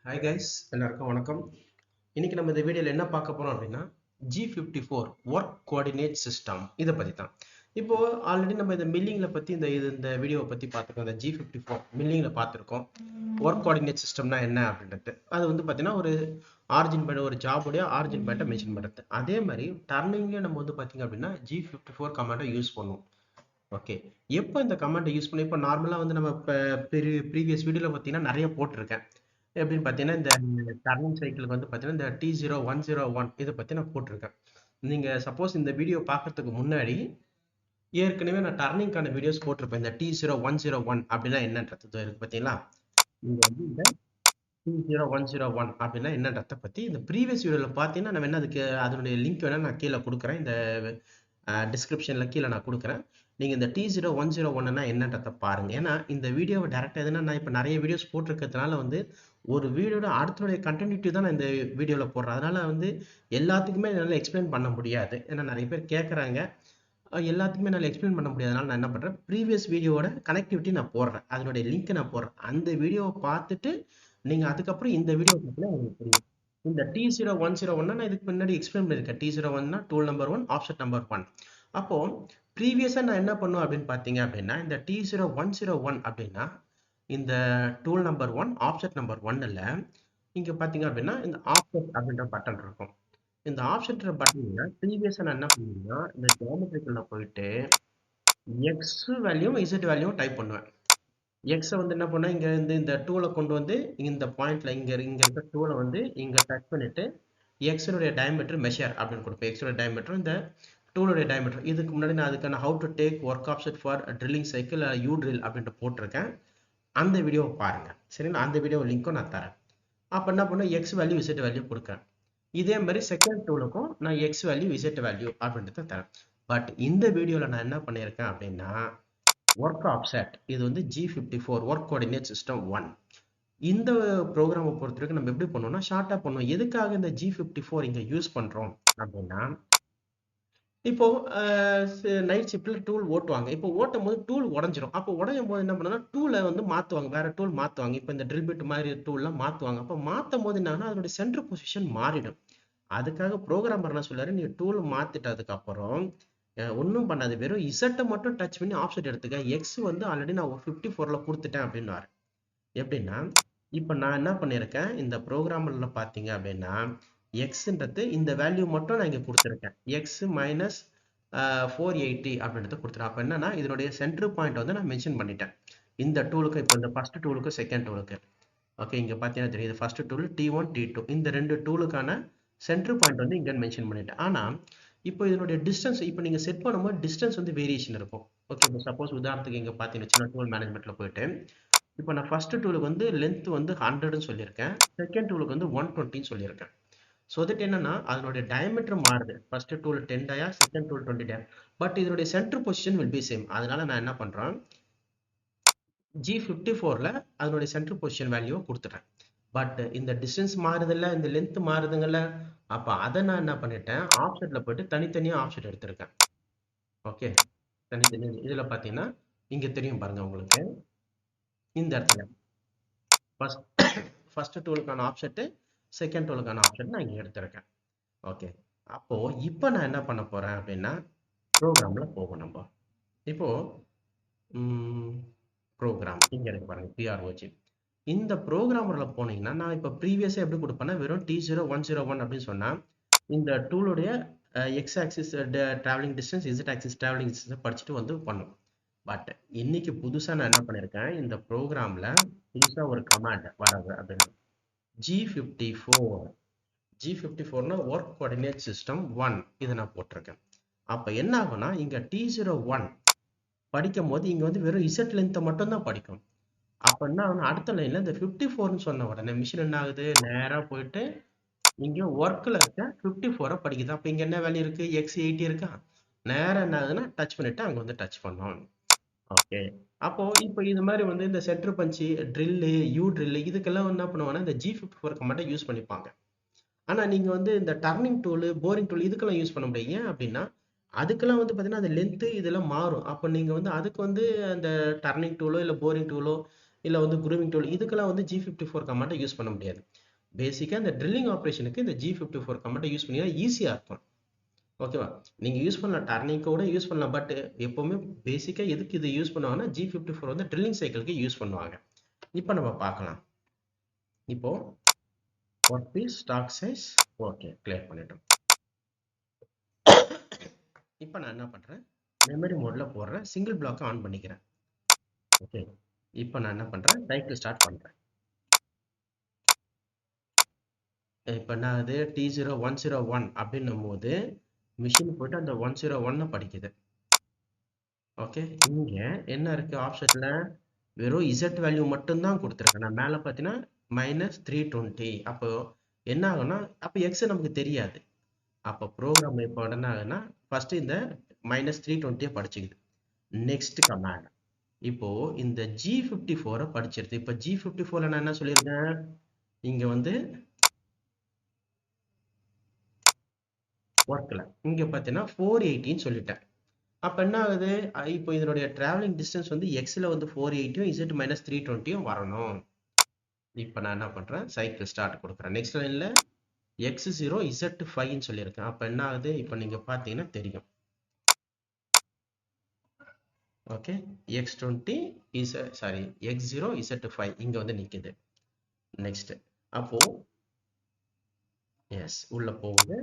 Hi guys, எல்லாருக்கும் வணக்கம். இன்னைக்கு நம்ம இந்த வீடியோவில் என்ன பார்க்க போறோம் அப்படின்னா G54 ஒர்க் கோஆர்டினேட் சிஸ்டம் இதை பற்றி தான். இப்போ ஆல்ரெடி நம்ம இந்த மில்லிங்கில் பற்றி இந்த வீடியோவை பற்றி பார்த்துருக்கோம். இந்த G54 மில்லிங்கில் பார்த்துருக்கோம். ஒர்க் கோஆர்டினேட் சிஸ்டம்னா என்ன அப்படின்றது அது வந்து பார்த்தீங்கன்னா ஒரு ஆரிஜின் பாயிண்ட், ஒரு ஜாபுடைய ஆரிஜின் பாயிண்ட்டை மென்ஷன் பண்ணுறது. அதே மாதிரி டர்னிங்லேயும் நம்ம வந்து பார்த்தீங்க அப்படின்னா G54 கமாண்டை யூஸ் பண்ணுவோம். ஓகே, எப்போ இந்த கமாண்டை யூஸ் பண்ணி இப்போ நார்மலாக வந்து நம்ம இப்போ ப்ரீவியஸ் வீடியோவில் பார்த்தீங்கன்னா நிறைய போட்டிருக்கேன். எப்படின்னு பார்த்தீங்கன்னா இந்த டர்னிங் சைக்கிளுக்கு வந்து பார்த்தீங்கன்னா இந்த T0101 இதை பற்றி நான் போட்டிருக்கேன். நீங்கள் சப்போஸ் இந்த வீடியோ பார்க்கறதுக்கு முன்னாடி ஏற்கனவே நான் டர்னிங்கான வீடியோஸ் போட்டிருப்பேன். இந்த T0101 அப்படின்னா என்னன்றது இருக்கு பார்த்தீங்களா? நீங்கள் வந்து இந்த T0101 அப்படின்னா என்னன்றதை பற்றி இந்த ப்ரீவியஸ் வீடியோவில் பார்த்தீங்கன்னா நான் வேணா அதுக்கு அதனுடைய லிங்க் வேணா நான் கீழே கொடுக்குறேன். இந்த டிஸ்கிரிப்ஷனில் கீழே நான் கொடுக்குறேன். நீங்கள் இந்த T0101னா என்னன்றதை பாருங்க. ஏன்னா இந்த வீடியோவை டேரெக்டாக எதுனா நான் இப்போ நிறைய வீடியோஸ் போட்டிருக்கிறதுனால வந்து ஒரு வீடியோட அடுத்தனுடைய கண்டினியூட்டி தான் நான் இந்த வீடியோவில் போடுறேன். அதனால வந்து எல்லாத்துக்குமே என்னால் எக்ஸ்பிளைன் பண்ண முடியாது. ஏன்னா நிறைய பேர் கேட்குறாங்க, எல்லாத்துக்குமே என்னால் எக்ஸ்பிளைன் பண்ண முடியாதனால நான் என்ன பண்ணுறேன், ப்ரீவியஸ் வீடியோவோட கனெக்டிவிட்டி நான் போடுறேன், அதனுடைய லிங்க் நான் போடுறேன். அந்த வீடியோவை பார்த்துட்டு நீங்கள் அதுக்கப்புறம் இந்த வீடியோ பார்த்தீங்கன்னா உங்களுக்கு புரியும். இந்த T0101 நான் இதுக்கு முன்னாடி எக்ஸ்பிளைன் பண்ணியிருக்கேன். T01னா டூல் நம்பர் 1 ஆப்ஷன் நம்பர் 1. அப்போ ப்ரீவியஸாக நான் என்ன பண்ணுவேன் அப்படின்னு பார்த்தீங்க அப்படின்னா இந்த T0101 அப்படின்னா இந்த டூல் நம்பர் 1 ஆப்ஷன் நம்பர் 1ல் இங்கே பார்த்தீங்க அப்படின்னா இந்த ஆப்ஷன் அப்படின்ற பட்டன் இருக்கும். இந்த ஆப்ஷன் பட்டனில் ப்ரீவியஸாக நான் என்ன பண்ணுவேன்னா இந்த ஜியோமெட்ரிக்குள்ள போயிட்டு X value Z value type பண்ணுவேன். எக்ஸை வந்து என்ன பண்ணால் இங்கே இருந்து இந்த டூலை கொண்டு வந்து இந்த பாயிண்ட்ல இங்கே இருக்க டூலை வந்து இங்கே டச் பண்ணிட்டு எக்ஸனுடைய டயமீட்டர் மெஷர் அப்படின்னு கொடுப்பேன். எக்ஸோட டயமீட்டர் இந்த டூலுடைய டயமீட்டர். இதுக்கு முன்னாடி நான் அதுக்கான how to take work option for drilling cycle you drill அப்படின்ட்டு போட்டிருக்கேன். அந்த வீடியோவை பாருங்க சரிங்களா? அந்த வீடியோ லிங்க்கும் நான் தரேன். அப்போ என்ன பண்ணும், எக்ஸ் வேல்யூ இசட் வேல்யூ கொடுக்குறேன். இதே மாதிரி செகண்ட் டூலுக்கும் நான் எக்ஸ் வேல்யூ இசட் வேல்யூ அப்படின்றத தரேன். பட் இந்த வீடியோவில் நான் என்ன பண்ணியிருக்கேன் அப்படின்னா ஒர்க் ஆப்செட், இது வந்து G54 ஒர்க் கோஆர்டினேட் சிஸ்டம் 1. இந்த ப்ரோக்ராமை பொறுத்த வரைக்கும் நம்ம எப்படி பண்ணுவோம்னா ஷார்ட்டாக பண்ணுவோம். எதுக்காக இந்த G54 இங்கே யூஸ் பண்ணுறோம் அப்படின்னா, இப்போ நைட் ஷிஃப்ட்டில் டூல் ஓட்டுவாங்க. இப்போ ஓட்டும் போது டூல் உடஞ்சிரும். அப்போ உடையும் போது என்ன பண்ணுன்னா டூலை வந்து மாற்றுவாங்க, வேற டூல் மாற்றுவாங்க. இப்போ இந்த ட்ரில் பிட் மாதிரி டூல்லாம் மாற்றுவாங்க. அப்போ மாற்றும் போது என்னன்னா அதனுடைய சென்டர் பொசிஷன் மாறிடும். அதுக்காக ப்ரோக்ராமர் என்ன சொல்றாரு, நீ டூல் மாத்திட்டதுக்கு அப்புறம் ஒன்றும் பண்ணாது, வெறும் இசட்டை மட்டும் டச் பண்ணி ஆப்செட் எடுத்துக்க. எக்ஸ் வந்து ஆல்ரெடி நான் 54ல் கொடுத்துட்டேன் அப்படின்னாரு. எப்படின்னா இப்போ நான் என்ன பண்ணியிருக்கேன், இந்த ப்ரோக்ராமில் பார்த்தீங்க அப்படின்னா எக்ஸ்ன்றது இந்த வேல்யூ மட்டும் நான் இங்கே கொடுத்துருக்கேன். எக்ஸ் மைனஸ் 480 அப்படின்றத கொடுத்துருக்கேன். அப்போ என்னன்னா இதனுடைய சென்டர் பாயிண்ட் வந்து நான் மென்ஷன் பண்ணிட்டேன் இந்த டூலுக்கு. இப்போ இந்த ஃபர்ஸ்ட் டூலுக்கு செகண்ட் டூலுக்கு ஓகே, இங்கே பார்த்தீங்கன்னா தெரியுது ஃபர்ஸ்ட் டூல் T1 T2 இந்த ரெண்டு டூலுக்கான சென்டர் பாயிண்ட் வந்து இங்கே மென்ஷன் பண்ணிட்டேன். ஆனால் இப்போ இதனுடைய டிஸ்டன்ஸ் இப்போ நீங்கள் செட் பண்ணும்போது டிஸ்டன்ஸ் வந்து வேரியேஷன் இருக்கும். ஓகே, இப்போ சப்போஸ் உதாரணத்துக்கு இங்கே பார்த்தீங்கன்னா சின்ன டூல் மேனேஜ்மெண்ட்டில் போயிட்டு இப்போ நான் ஃபர்ஸ்ட் டூலுக்கு வந்து லென்த் வந்து 100ன்னு சொல்லியிருக்கேன், செகண்ட் டூலுக்கு வந்து 120ன்னு சொல்லியிருக்கேன். ஸோ தட் என்னன்னா அதனுடைய டயமீட்டர் மாறுது. First tool 10 dia, second tool 20 dia, but இதனுடைய centre position will be same. அதனால நான் என்ன பண்ணுறேன், G54ல் அதனுடைய சென்டர் பொசிஷன் வேல்யூவை கொடுத்துட்டேன். பட் இந்த டிஸ்டன்ஸ் மாறுதில்ல, இந்த லென்த் மாறுதுங்கல்ல, அப்போ அதை நான் என்ன பண்ணிட்டேன், ஆப்செட்டில் போயிட்டு தனித்தனியாக ஆப்செட் எடுத்திருக்கேன். ஓகே, தனித்தனி இதில் பார்த்தீங்கன்னா இங்கே தெரியும் பாருங்க உங்களுக்கு, இந்த இடத்துல ஃபர்ஸ்ட் டூலுக்கான ஆப்செட்டு, செகண்ட் டூலுக்கான ஆப்செட் நான் இங்கே எடுத்திருக்கேன். ஓகே, அப்போ இப்போ நான் என்ன பண்ண போறேன் அப்படின்னா ப்ரோக்ராமில் போகும். நம்ம இப்போ ப்ரோக்ராம் இங்கே இருக்கு பாருங்க, PROG. இந்த ப்ரோக்ராமரில் போனீங்கன்னா நான் இப்போ ப்ரீவியஸாக எப்படி கொடுப்பேன்னா வெறும் T0101 அப்படின்னு சொன்னால் இந்த டூலுடைய X axis travelling distance, Z axis travelling டிஸ்டன்ஸை படிச்சுட்டு வந்து பண்ணும். பட் இன்னைக்கு புதுசாக நான் என்ன பண்ணியிருக்கேன், இந்த ப்ரோக்ராமில் புதுசாக ஒரு கமாண்ட் வராது அப்படின்னு G54னா ஒர்க் கோஆர்டினேட் சிஸ்டம் 1 இதை நான் போட்டிருக்கேன். அப்போ என்ன ஆகும்னா இங்கே T01 படிக்கும் போது இங்கே வந்து வெறும் இசட் லென்த்தை மட்டும் தான் படிக்கும். அப்போ என்ன ஆகும்னா அடுத்த லைனில் இந்த 54ன்னு சொன்ன உடனே மிஷின் என்ன ஆகுது, நேராக போயிட்டு இங்கே ஒர்க்கில் இருக்க 54 படிக்குது. அப்போ இங்கே என்ன வேல்யூ இருக்குது, X80 இருக்கா, நேராக என்ன ஆகுதுன்னா டச் பண்ணிட்டு அங்கே வந்து டச் பண்ணோம். ஓகே, அப்போ இப்போ இது மாதிரி வந்து இந்த சென்டர் பஞ்சு ட்ரில்லு, யூ ட்ரில்லு இதுக்கெல்லாம் என்ன பண்ணுவாங்கன்னா இந்த G54 கமாண்டை யூஸ் பண்ணிப்பாங்க. ஆனால் நீங்கள் வந்து இந்த டர்னிங் டூலு, போரிங் டூல் இதுக்கெல்லாம் யூஸ் பண்ண முடியாது. ஏன் அப்படின்னா அதுக்கெல்லாம் வந்து பார்த்தீங்கன்னா அது லென்த்து இதெல்லாம் மாறும். அப்போ நீங்கள் வந்து அதுக்கு வந்து அந்த டர்னிங் டூலோ இல்லை போரிங் டூலோ இல்லை வந்து குரூவிங் டூல், இதுக்கெல்லாம் வந்து G54 கமாண்டை யூஸ் பண்ண முடியாது. பேசிக்காக இந்த ட்ரில்லிங் ஆப்ரேஷனுக்கு இந்த G54 கமாண்டை யூஸ் பண்ணிங்கன்னா ஈஸியாக இருக்கும். ஓகேவா? நீங்கள் யூஸ் பண்ணலாம், டர்னிங் கூட யூஸ் பண்ணலாம். பட் எப்போவுமே பேசிக்காக எதுக்கு இது யூஸ் பண்ணுவாங்கன்னா G54 வந்து ட்ரில்லிங் சைக்கிளுக்கு யூஸ் பண்ணுவாங்க. இப்போ நம்ம பார்க்கலாம். இப்போ work piece stock size okay clear பண்ணிட்டோம். இப்போ நான் என்ன பண்ணுறேன், மெமரி மோடில் போடுறேன், சிங்கிள் பிளாக்கை ஆன் பண்ணிக்கிறேன். ஓகே, இப்போ நான் என்ன பண்ணுறேன், சைக்கிள் ஸ்டார்ட் பண்ணுறேன். இப்போ நான் அது T0101 அப்படின்னும் போது மிஷின் போயிட்டு அந்த 101 படிக்குது. ஓகே, இங்கே என்ன இருக்குது ஆப்ஷனில், வெறும் Z வேல்யூ மட்டும்தான் கொடுத்துருக்கேன். நான் மேலே பார்த்தீங்கன்னா -320. அப்போ என்ன ஆகும்னா, அப்போ எக்ஸ் நமக்கு தெரியாது. அப்போ ப்ரோக்ராம் இப்போ என்ன ஆகுதுன்னா ஃபஸ்ட்டு இந்த -320 படிச்சுக்குது. நெக்ஸ்ட் கமாண்ட் இப்போ இந்த G54 படிச்சிருது. இப்போ G54 நான் என்ன சொல்லியிருக்கேன், இங்க வந்து ஒர்க்ல இங்க பார்த்தீங்கன்னா 480 சொல்லிட்டேன். அப்போ என்ன ஆகுது, இப்போ இதனுடைய டிராவலிங் டிஸ்டன்ஸ் வந்து எக்ஸ்ல வந்து 480 Z -320 வரணும். இப்போ நான் என்ன பண்றேன், சைக்கிள் ஸ்டார்ட் கொடுக்குறேன். நெக்ஸ்ட் லைன்ல X0 Z5 சொல்லியிருக்கேன். அப்போ என்ன ஆகுது, இப்போ நீங்க பார்த்தீங்கன்னா தெரியும். Okay, X20 is sorry X0 Z5 இங்க வந்து நிக்குது. நெக்ஸ்ட் அப்போ எஸ் உள்ள போகுது,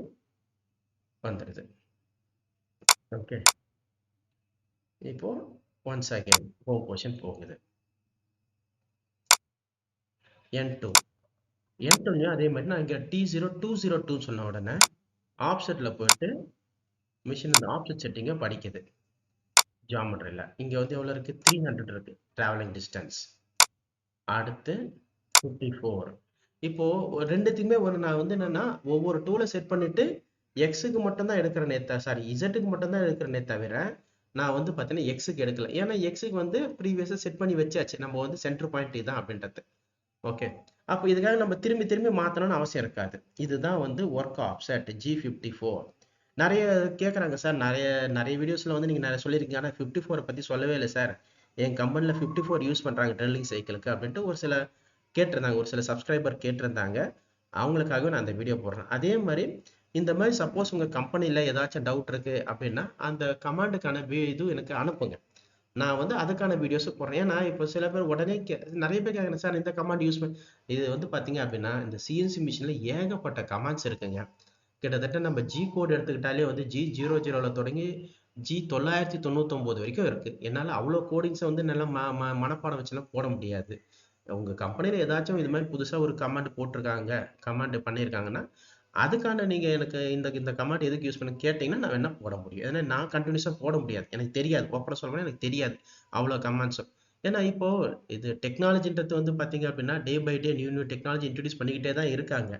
வந்துடுது. ஓகே, இப்போ ஒன்ஸ் அகைன் ஹோம் பொசிஷன் போகுது. N2 அதே மாதிரி நான் இங்க T0202 சொன்ன உடனே ஆப்செட்ல போயிட்டு மிஷின் இந்த ஆப்செட் செட்டிங்கை படிக்குது. ஜியோமெட்ரியில் இங்க வந்து எவ்வளவு இருக்கு, 300 இருக்கு டிராவலிங் டிஸ்டன்ஸ். அடுத்து 54. இப்போ ரெண்டுத்துக்குமே நான் வந்து என்னன்னா ஒவ்வொரு டூலை செட் பண்ணிட்டு எக்ஸுக்கு மட்டும் தான் எடுக்கிறனே சாரி இசட்டுக்கு மட்டும் தான் எடுக்கிறனே தவிர நான் வந்து பார்த்தீங்கன்னா எக்ஸுக்கு எடுக்கல. ஏன்னா எக்ஸுக்கு வந்து ப்ரீவியஸாக செட் பண்ணி வச்சாச்சு, நம்ம வந்து சென்டர் பாயிண்ட் இதுதான் அப்படின்றது. ஓகே, அப்போ இதுக்காக நம்ம திரும்பி திரும்பி மாற்றணும்னு அவசியம் இருக்காது. இதுதான் வந்து ஒர்க் ஆப்செட் G54. நிறைய கேட்குறாங்க சார், நிறைய நிறைய வீடியோஸில் வந்து நீங்கள் நிறைய சொல்லியிருக்கீங்க, ஆனால் 54 பற்றி சொல்லவே இல்லை சார், என் கம்பெனியில் 54 யூஸ் பண்ணுறாங்க ட்ரில்லிங் சைக்கிளுக்கு அப்படின்ட்டு ஒரு சில கேட்டிருந்தாங்க, ஒரு சில சப்ஸ்கிரைபர் கேட்டிருந்தாங்க. அவங்களுக்காகவே நான் அந்த வீடியோ போடுறேன். அதே மாதிரி இந்த மாதிரி சப்போஸ் உங்கள் கம்பெனியில் ஏதாச்சும் டவுட் இருக்குது அப்படின்னா அந்த கமாண்டுக்கான இது எனக்கு அனுப்புங்க, நான் வந்து அதுக்கான வீடியோஸ் போடுறேன். ஏன்னா இப்போ சில பேர் உடனே நிறைய பேர் கேட்குறேன் சார் இந்த கமாண்ட் யூஸ் பண்ணி, இது வந்து பார்த்தீங்க அப்படின்னா இந்த சிஎன்சி மிஷினில் ஏகப்பட்ட கமாண்ட்ஸ் இருக்குங்க. கிட்டத்தட்ட நம்ம ஜி கோட் எடுத்துக்கிட்டாலே வந்து G00 தொடங்கி G999 வரைக்கும் இருக்கு. என்னால் அவ்வளோ கோடிங்ஸை வந்து நல்லா மனப்பாடம் வச்சுலாம் போட முடியாது. உங்கள் கம்பெனியில் ஏதாச்சும் இது மாதிரி புதுசாக ஒரு கமாண்ட் போட்டிருக்காங்க, கமாண்ட் பண்ணியிருக்காங்கன்னா அதுக்கான நீங்கள் எனக்கு இந்த இந்த கமாண்ட் எதுக்கு யூஸ் பண்ணி கேட்டிங்கன்னா நான் வேணால் போட முடியும். ஏன்னா நான் கண்டினியூஸாக போட முடியாது, எனக்கு தெரியாது. ஓப்பனாக சொல்லணும்னா எனக்கு தெரியாது அவ்வளோ கமாண்ட்ஸும். ஏன்னா இப்போ இது டெக்னாலஜின்றது வந்து பார்த்தீங்க அப்படின்னா day by day new new technology introduce பண்ணிக்கிட்டே தான் இருக்காங்க.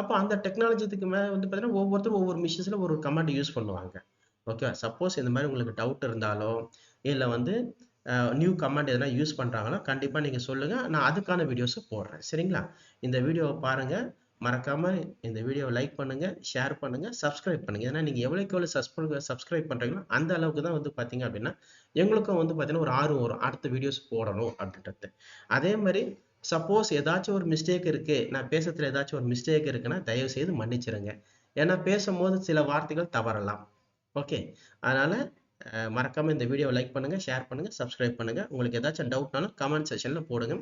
அப்போ அந்த டெக்னாலஜிக்கு மேலே வந்து பார்த்தீங்கன்னா ஒவ்வொருத்தரும் ஒவ்வொரு மிஷின்ஸில் ஒரு கமாண்ட் யூஸ் பண்ணுவாங்க. ஓகே, சப்போஸ் இந்த மாதிரி உங்களுக்கு டவுட் இருந்தாலோ இல்லை வந்து நியூ கமாண்ட் எதனா யூஸ் பண்ணுறாங்களோ கண்டிப்பாக நீங்கள் சொல்லுங்கள், நான் அதுக்கான வீடியோஸை போடுறேன். சரிங்களா? இந்த வீடியோவை பாருங்கள், மறக்காமல் இந்த வீடியோவை லைக் பண்ணுங்கள், ஷேர் பண்ணுங்கள், சப்ஸ்கிரைப் பண்ணுங்கள். ஏன்னா நீங்கள் எவ்வளோக்கு எவ்வளோ சப்ஸ்கிரைப் பண்ணுறீங்களோ அந்த அளவுக்கு தான் வந்து பார்த்தீங்க அப்படின்னா எங்களுக்கும் வந்து பார்த்தீங்கன்னா ஒரு ஆர்வம் வரும் அடுத்த வீடியோஸ் போடணும் அப்படின்றது. அதே மாதிரி சப்போஸ் ஏதாச்சும் ஒரு மிஸ்டேக் இருக்குது, நான் பேசுறதுல ஏதாச்சும் ஒரு மிஸ்டேக் இருக்குன்னா தயவு செய்து மன்னிச்சிருங்க. ஏன்னா பேசும்போது சில வார்த்தைகள் தவறலாம். ஓகே, அதனால் மறக்காமல் இந்த வீடியோவை லைக் பண்ணுங்கள், ஷேர் பண்ணுங்கள், சப்ஸ்கிரைப் பண்ணுங்கள். உங்களுக்கு ஏதாச்சும் டவுட்னாலும் கமெண்ட் செக்ஷனில் போடுங்க.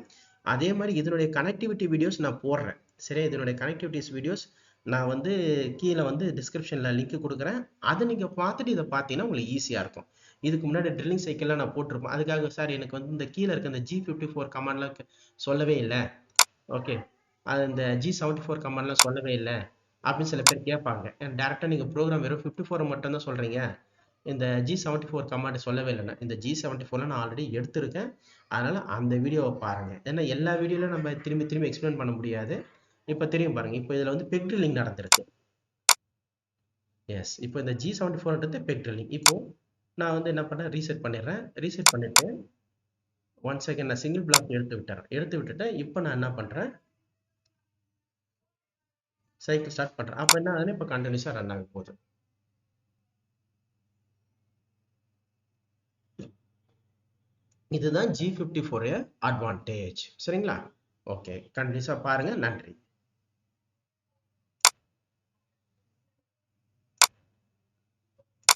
அதே மாதிரி இதனுடைய கனெக்டிவிட்டி வீடியோஸ் நான் போடுறேன். சரி, இதனுடைய கனெக்டிவிட்டிஸ் வீடியோஸ் நான் வந்து கீழே வந்து டிஸ்கிரிப்ஷனில் லிங்க் கொடுக்குறேன். அதை நீங்கள் பார்த்துட்டு இதை பார்த்தீங்கன்னா உங்களுக்கு ஈஸியாக இருக்கும். இதுக்கு முன்னாடி ட்ரில்லிங் சைக்கிள்லாம் நான் போட்டிருப்பேன். அதுக்காக சார் எனக்கு வந்து இந்த கீழே இருக்க இந்த G54 கமாண்ட்லாம் சொல்லவே இல்லை, ஓகே அது இந்த G74 கமாண்ட்லாம் சொல்லவே இல்லை அப்படின்னு சில பேர் கேட்பாங்க. டேரெக்டாக நீங்கள் ப்ரோக்ராம் வெறும் 54 மட்டும் தான் சொல்கிறீங்க, இந்த G74 கமாண்ட் சொல்லவே இல்லைன்னா, இந்த G74 நான் ஆல்ரெடி எடுத்திருக்கேன். அதனால அந்த வீடியோவை பாருங்க. ஏன்னா எல்லா வீடியோலையும் நம்ம திரும்பி திரும்பி எக்ஸ்பிளைன் பண்ண முடியாது. இப்போ தெரியும் பாருங்க, இப்போ இதில் வந்து பெக் ட்ரில்லிங் நடந்திருக்கு. எஸ், இப்போ இந்த G74 பெக் ட்ரில்லிங். இப்போ நான் வந்து என்ன பண்ணேன், ரீசெட் பண்ணிடுறேன். ரீசெட் பண்ணிட்டு ஒன் செகண்ட் நான் சிங்கிள் பிளாக் எடுத்து விட்டுட்டு இப்போ நான் என்ன பண்றேன், சைக்கிள் ஸ்டார்ட் பண்றேன். அப்போ என்ன ஆகுதுன்னா இப்போ கண்டினியூஸாக ரன் ஆக போகுது. இதுதான் G54 அட்வான்டேஜ். சரிங்களா? ஓகே, கண்டிப்பா பாருங்க. நன்றி.